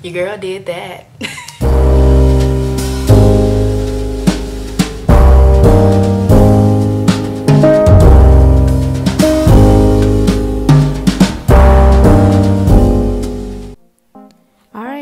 Your girl did that.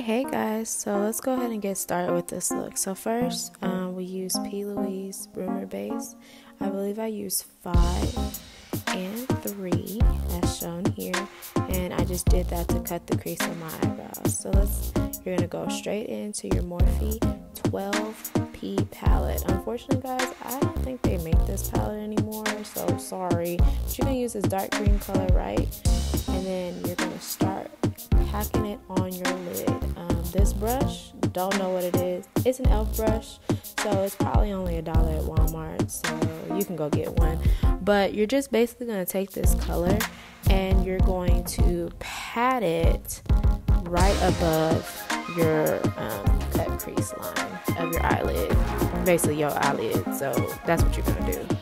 Hey guys, so let's go ahead and get started with this look. So first, we use Plouise Rumor Base. I believe I used 5 and 3 as shown here, and I just did that to cut the crease on my eyebrows. So you're gonna go straight into your Morphe 12P palette. Unfortunately guys, I don't think they make this palette anymore, so sorry. But you're gonna use this dark green color, right? And then you're gonna start packing it on your lid. This brush, don't know what it is. It's an e.l.f. brush, so it's probably only $1 at Walmart, so you can go get one. But you're just basically going to take this color and you're going to pat it right above your cut crease line of your eyelid, basically your eyelid. So that's what you're going to do.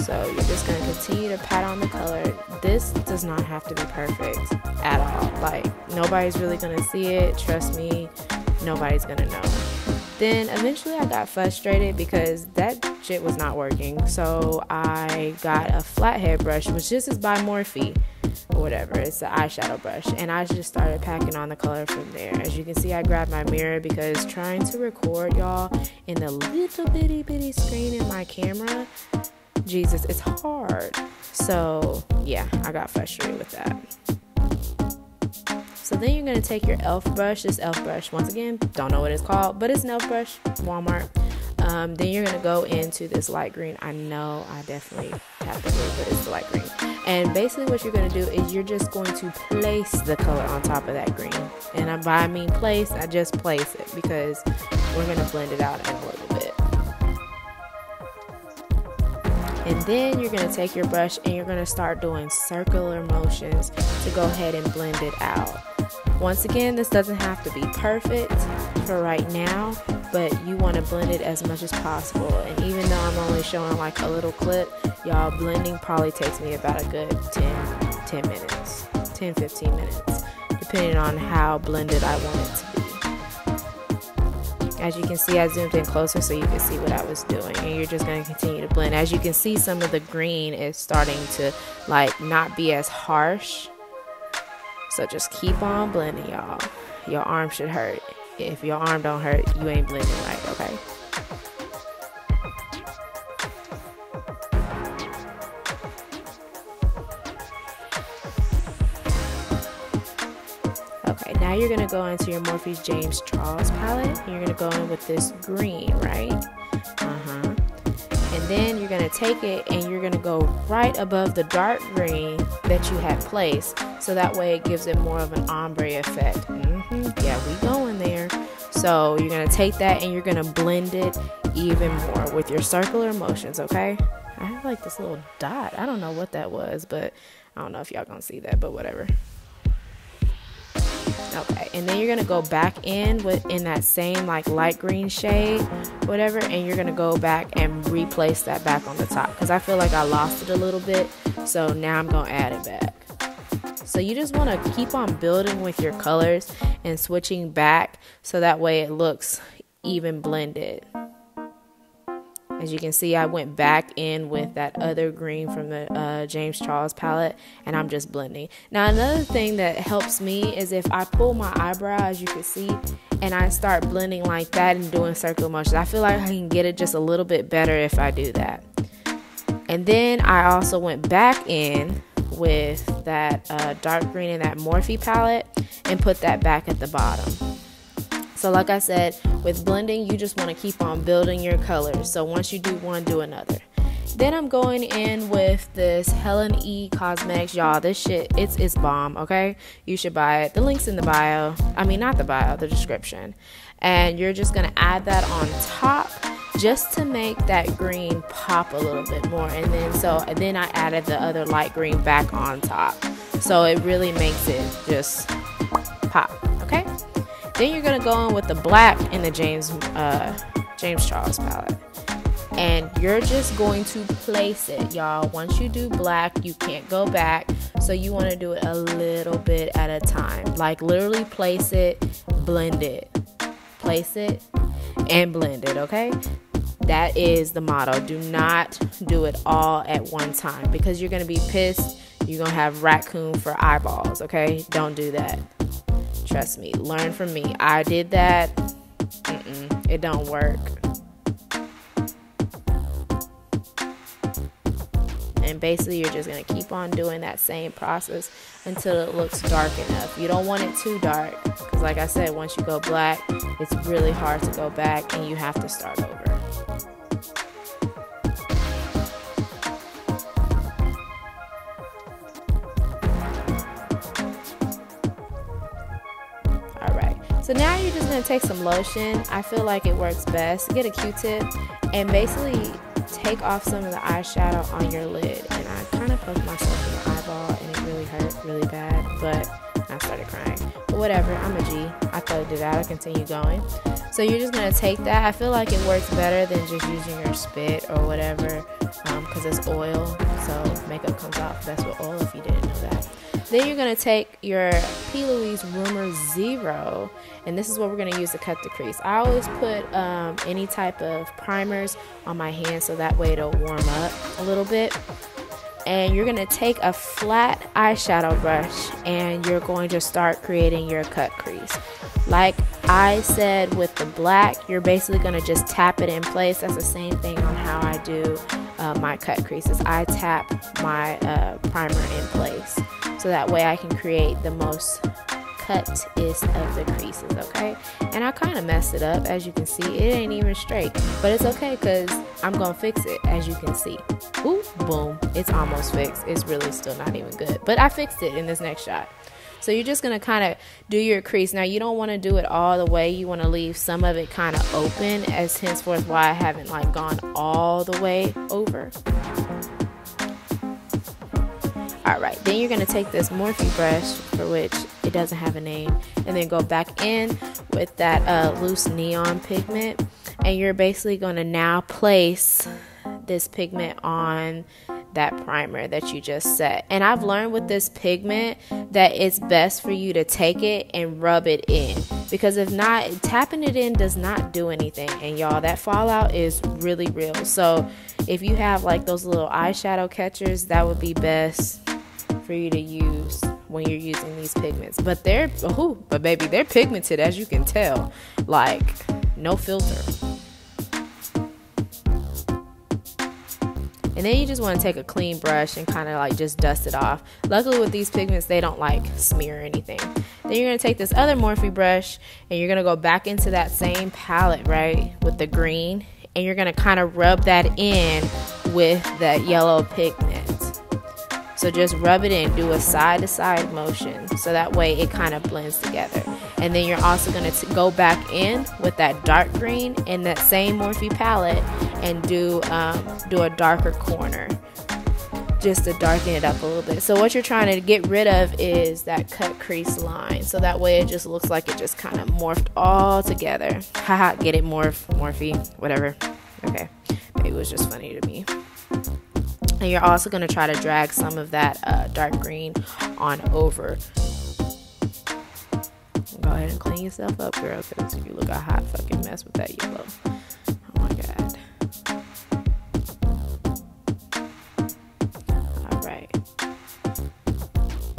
So you're just going to continue to pat on the color. This does not have to be perfect at all. Like, nobody's really going to see it. Trust me, nobody's going to know. Then eventually I got frustrated because that shit was not working. So I got a flathead brush, which this is by Morphe or whatever. It's an eyeshadow brush. And I just started packing on the color from there. As you can see, I grabbed my mirror because trying to record y'all in the little bitty screen in my camera, Jesus, it's hard. So yeah, I got frustrated with that. So then you're going to take your e.l.f. brush, this e.l.f. brush, once again, don't know what it's called, but it's an e.l.f. brush, Walmart. Then you're going to go into this light green. I know I definitely tapped it, but it's the light green. And basically what you're going to do is you're just going to place the color on top of that green. And by I mean place, I just place it because we're going to blend it out in a little bit. And then you're going to take your brush and you're going to start doing circular motions to go ahead and blend it out. Once again, this doesn't have to be perfect for right now, but you want to blend it as much as possible. And even though I'm only showing like a little clip, y'all, blending probably takes me about a good 10 minutes, 10-15 minutes, depending on how blended I want it to be. As you can see, I zoomed in closer so you can see what I was doing, and you're just going to continue to blend. As you can see, some of the green is starting to like not be as harsh, so just keep on blending, y'all. Your arm should hurt. If your arm don't hurt, you ain't blending right, okay? Okay, now you're going to go into your Morphe James Charles palette. And you're going to go in with this green, right? And then you're going to take it and you're going to go right above the dark green that you had placed. So that way it gives it more of an ombre effect. Yeah, we going there. So you're going to take that and you're going to blend it even more with your circular motions, okay? I have like this little dot. I don't know what that was, but I don't know if y'all going to see that, but whatever. Okay, and then you're gonna go back in that same like light green shade, whatever, and you're gonna go back and replace that back on the top because I feel like I lost it a little bit, so now I'm gonna add it back. So you just want to keep on building with your colors and switching back so that way it looks even blended. As you can see, I went back in with that other green from the James Charles palette, and I'm just blending. Now, another thing that helps me is if I pull my eyebrow, as you can see, and I start blending like that and doing circular motions. I feel like I can get it just a little bit better if I do that. And then I also went back in with that dark green in that Morphe palette and put that back at the bottom. So like I said, with blending, you just want to keep on building your colors. So once you do one, do another. Then I'm going in with this Helen Cosmetics. Y'all, this shit, it's bomb, okay? You should buy it. The link's in the bio. I mean, not the bio, the description. And you're just going to add that on top just to make that green pop a little bit more. And then I added the other light green back on top. So it really makes it just pop, okay? Then you're going to go in with the black in the James Charles palette. and you're just going to place it, y'all. Once you do black, you can't go back, so you want to do it a little bit at a time. Like literally place it, blend it, place it, and blend it, okay? That is the motto. Do not do it all at one time, because you're going to be pissed. You're going to have raccoon for eyeballs, okay? Don't do that. Trust me. Learn from me. I did that. It don't work. And basically you're just going to keep on doing that same process until it looks dark enough. You don't want it too dark, because like I said, once you go black, it's really hard to go back and you have to start over. So now you're just going to take some lotion. I feel like it works best. Get a Q-tip and basically take off some of the eyeshadow on your lid. And I kind of poked myself in the eyeball and it really hurt really bad, but I started crying. But whatever, I'm a G. I closed it out. I continue going. So you're just going to take that. I feel like it works better than just using your spit or whatever, because it's oil. So makeup comes off best with oil, if you didn't know that. Then you're going to take your Plouise Rumor Zero, and this is what we're going to use to cut the crease. I always put any type of primers on my hand so that way it'll warm up a little bit. And you're going to take a flat eyeshadow brush and you're going to start creating your cut crease. Like I said with the black, you're basically going to just tap it in place. That's the same thing on how I do my cut creases. I tap my primer in place, so that way I can create the most cuttest of the creases, okay? And I kind of messed it up, as you can see. It ain't even straight, but it's okay, because I'm gonna fix it, as you can see. Ooh, boom, it's almost fixed. It's really still not even good, but I fixed it in this next shot. So you're just gonna kind of do your crease. Now you don't want to do it all the way. You want to leave some of it kind of open, as henceforth why I haven't like gone all the way over. Alright, then you're going to take this Morphe brush, for which it doesn't have a name, and then go back in with that loose neon pigment, and you're basically going to now place this pigment on that primer that you just set. And I've learned with this pigment that it's best for you to take it and rub it in, because if not, tapping it in does not do anything, and y'all, that fallout is really real. So if you have like those little eyeshadow catchers, that would be best for you to use when you're using these pigments. But baby, they're pigmented, as you can tell, like no filter. And then you just want to take a clean brush and kind of like just dust it off. Luckily with these pigments, they don't like smear anything. Then you're going to take this other Morphe brush and you're going to go back into that same palette, right, with the green, and you're going to kind of rub that in with that yellow pigment. So just rub it in, do a side to side motion, so that way it kind of blends together. And then you're also going to go back in with that dark green in that same Morphe palette and do a darker corner, just to darken it up a little bit. So what you're trying to get rid of is that cut crease line, so that way it just looks like it just kind of morphed all together. Haha, get it, Morphe, whatever. Okay, maybe it was just funny to me. And you're also going to try to drag some of that dark green on over. Go ahead and clean yourself up, girl, because you look a hot fucking mess with that yellow. Oh my god. Alright.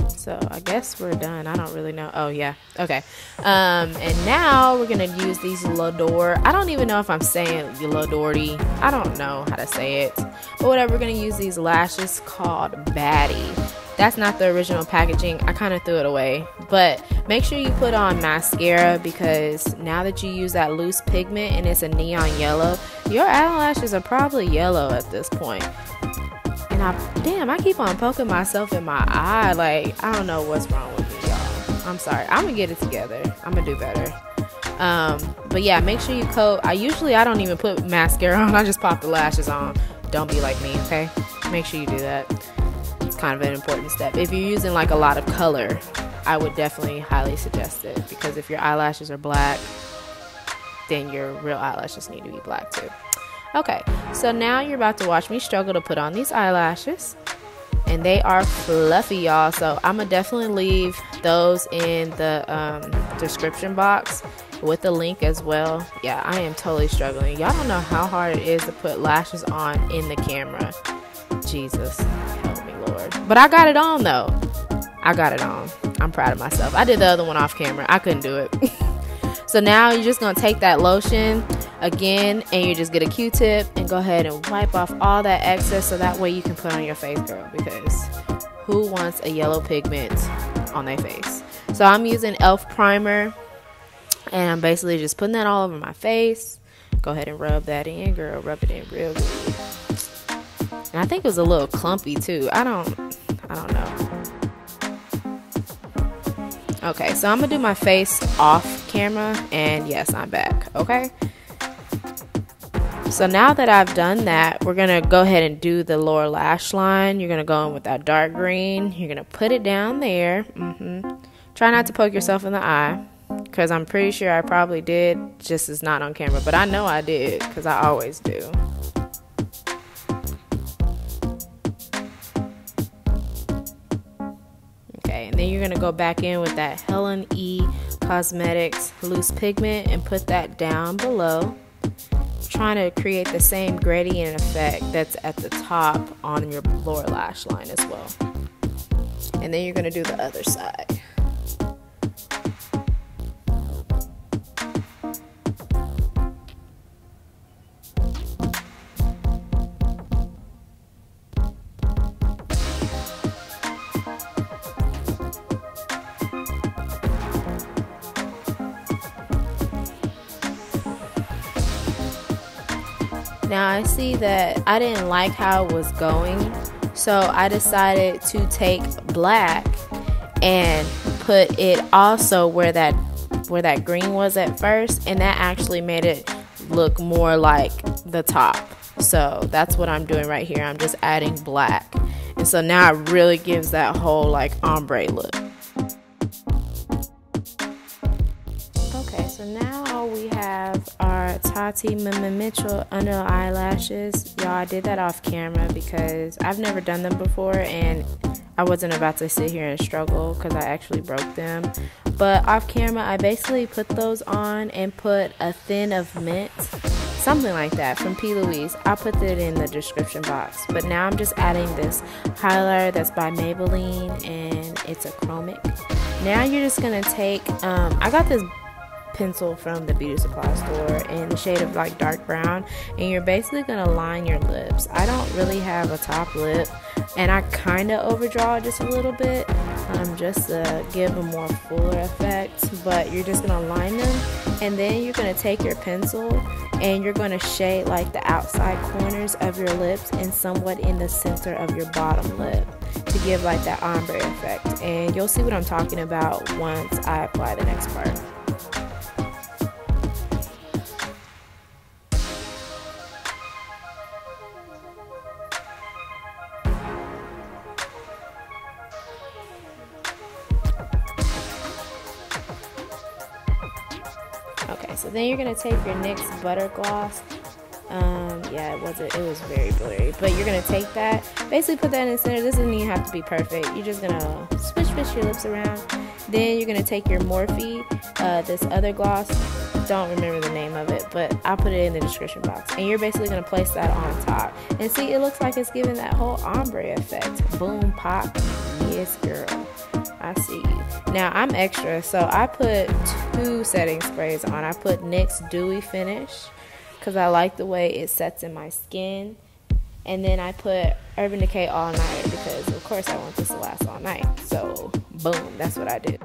So I guess we're done. I don't really know. Oh yeah. Okay. And now we're going to use these Yalorde. I don't even know if I'm saying Yalorde. I don't know how to say it. But whatever, we're going to use these lashes called Baddie. That's not the original packaging. I kind of threw it away. But make sure you put on mascara, because now that you use that loose pigment and it's a neon yellow, your eyelashes are probably yellow at this point. And I keep on poking myself in my eye. Like, I don't know what's wrong with me, y'all. I'm sorry. I'm going to get it together. I'm going to do better. But yeah, make sure you coat. I don't even put mascara on. I just pop the lashes on. Don't be like me, okay? Make sure you do that. It's kind of an important step. If you're using like a lot of color, I would definitely highly suggest it, because if your eyelashes are black, then your real eyelashes need to be black too. Okay, so now you're about to watch me struggle to put on these eyelashes. And they are fluffy, y'all. So I'm going to definitely leave those in the description box with the link as well. Yeah, I am totally struggling. Y'all don't know how hard it is to put lashes on in the camera. Jesus, help me, Lord. But I got it on, though. I got it on. I'm proud of myself. I did the other one off camera. I couldn't do it. So now you're just going to take that lotion again, and you just get a Q-tip and go ahead and wipe off all that excess so that way you can put on your face, girl, because who wants a yellow pigment on their face? So I'm using e.l.f. primer, and I'm basically just putting that all over my face. Go ahead and rub that in, girl. Rub it in real good. And I think it was a little clumpy too. I don't know. Okay, so I'm gonna do my face off camera, and yes, I'm back. Okay, so now that I've done that, we're gonna go ahead and do the lower lash line. You're gonna go in with that dark green. You're gonna put it down there. Try not to poke yourself in the eye, because I'm pretty sure I probably did, just as not on camera, but I know I did because I always do. And then you're going to go back in with that Helen Cosmetics loose pigment and put that down below, trying to create the same gradient effect that's at the top on your lower lash line as well. And then you're going to do the other side. Now I see that I didn't like how it was going, so I decided to take black and put it also where that green was at first, and that actually made it look more like the top. So that's what I'm doing right here. I'm just adding black, and so now it really gives that whole like ombre look. Okay, so now we have our Tatti MMMMitchel under eyelashes. Y'all, I did that off camera because I've never done them before, and I wasn't about to sit here and struggle because I actually broke them. But off camera, I basically put those on and put a thin of mint, something like that, from Plouise. I'll put it in the description box. But now I'm just adding this highlighter that's by Maybelline, and it's a chromic. Now you're just gonna take, I got this pencil from the beauty supply store in the shade of like dark brown, and you're basically gonna line your lips. I don't really have a top lip, and I kind of overdraw it just a little bit, just to give a more fuller effect. But you're just gonna line them, and then you're gonna take your pencil and you're gonna shade like the outside corners of your lips and somewhat in the center of your bottom lip to give like that ombre effect. And you'll see what I'm talking about once I apply the next part. Okay, so then you're gonna take your NYX Butter Gloss. Yeah, it was very blurry, but you're gonna take that, basically put that in the center. This doesn't even have to be perfect. You're just gonna swish your lips around. Then you're gonna take your Morphe, this other gloss. Don't remember the name of it, but I'll put it in the description box. And you're basically gonna place that on top. And see, it looks like it's giving that whole ombre effect. Boom, pop, yes, girl. I see you. Now I'm extra, so I put 2 setting sprays on. I put NYX Dewy Finish because I like the way it sets in my skin, and then I put Urban Decay All Nighter because of course I want this to last all night. So boom, that's what I did.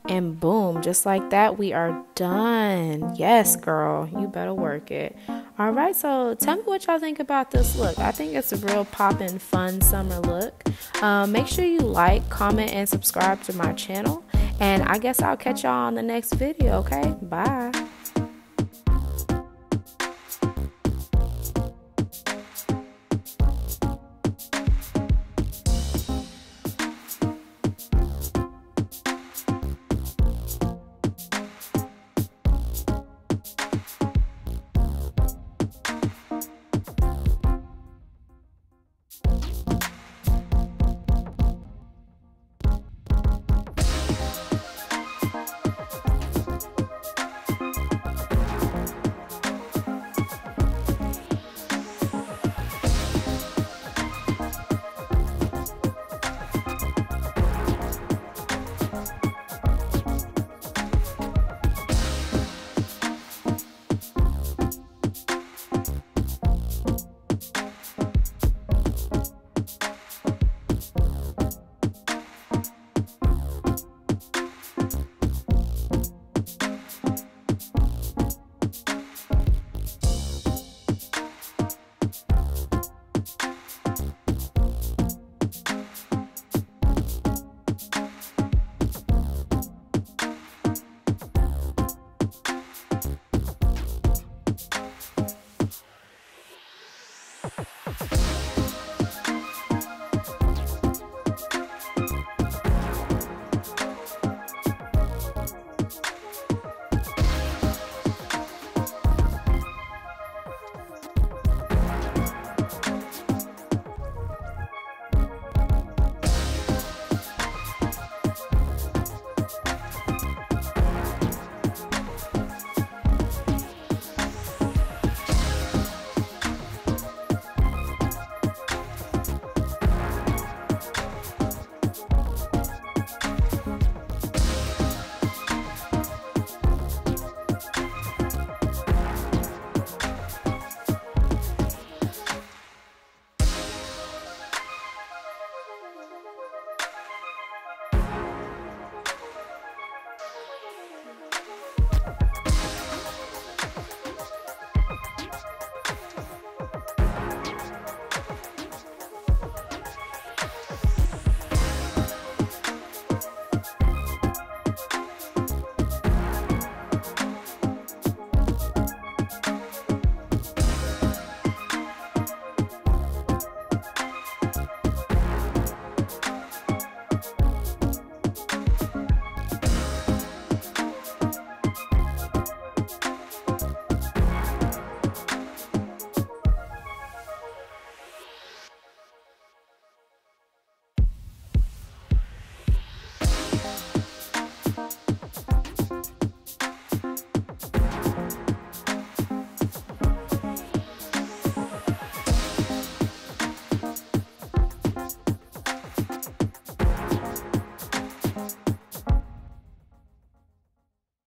And boom, just like that, we are done. Yes, girl, you better work it. All right, so tell me what y'all think about this look. I think it's a real poppin' fun summer look. Make sure you like, comment, and subscribe to my channel. And I guess I'll catch y'all on the next video, okay? Bye.